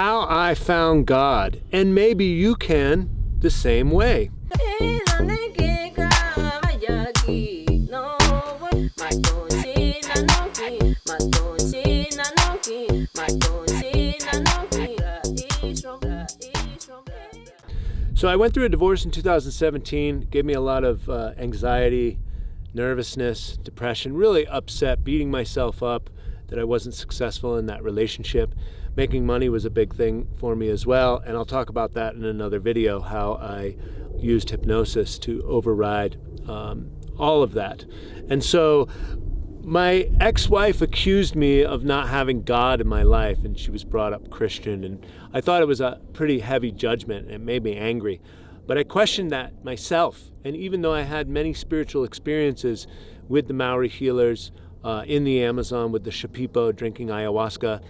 how I found God, and maybe you can the same way. So I went through a divorce in 2017, gave me a lot of anxiety, nervousness, depression, really upset, beating myself up that I wasn't successful in that relationship. Making money was a big thing for me as well, and I'll talk about that in another video, how I used hypnosis to override all of that. And so my ex-wife accused me of not having God in my life, and she was brought up Christian, and I thought it was a pretty heavy judgment, and it made me angry. But I questioned that myself, and even though I had many spiritual experiences with the Maori healers, in the Amazon with the Shipipo, drinking ayahuasca,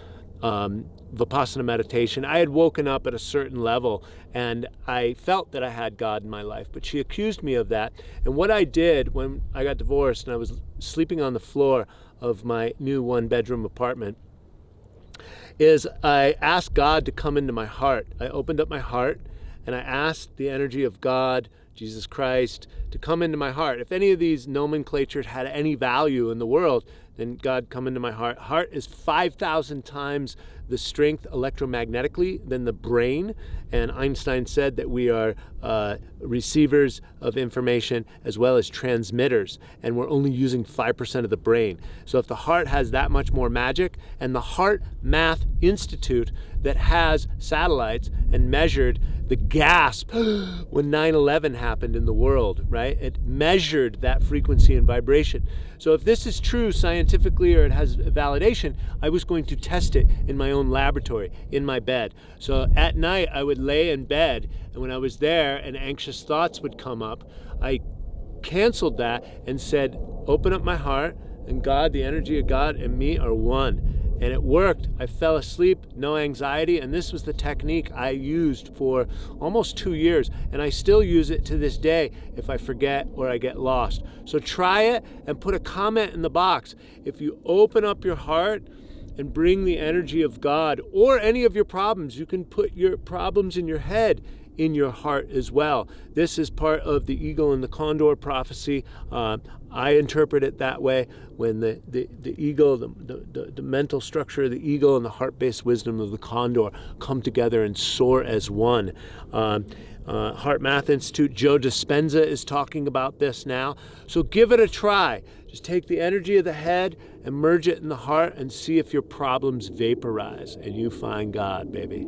Vipassana meditation, I had woken up at a certain level and I felt that I had God in my life, but she accused me of that. And what I did when I got divorced and I was sleeping on the floor of my new one-bedroom apartment is I asked God to come into my heart. I opened up my heart and I asked the energy of God, Jesus Christ, to come into my heart. If any of these nomenclatures had any value in the world, then God, come into my heart. Heart is 5,000 times the strength electromagnetically than the brain. And Einstein said that we are receivers of information as well as transmitters, and we're only using 5% of the brain. So if the heart has that much more magic, and the Heart Math Institute that has satellites and measured the gasp when 9/11 happened in the world, right? It measured that frequency and vibration. So if this is true scientifically or it has validation, I was going to test it in my own laboratory, in my bed. So at night I would lay in bed, and when I was there and anxious thoughts would come up, I canceled that and said, open up my heart, and God, the energy of God and me are one. And it worked. I fell asleep, no anxiety, and this was the technique I used for almost 2 years, and I still use it to this day if I forget or I get lost. So try it and put a comment in the box. If you open up your heart and bring the energy of God or any of your problems, you can put your problems in your head in your heart as well. This is part of the eagle and the condor prophecy. I interpret it that way, when the eagle, the mental structure of the eagle and the heart-based wisdom of the condor come together and soar as one. Heart Math Institute, Joe Dispenza is talking about this now. So give it a try. Just take the energy of the head and merge it in the heart and see if your problems vaporize and you find God, baby.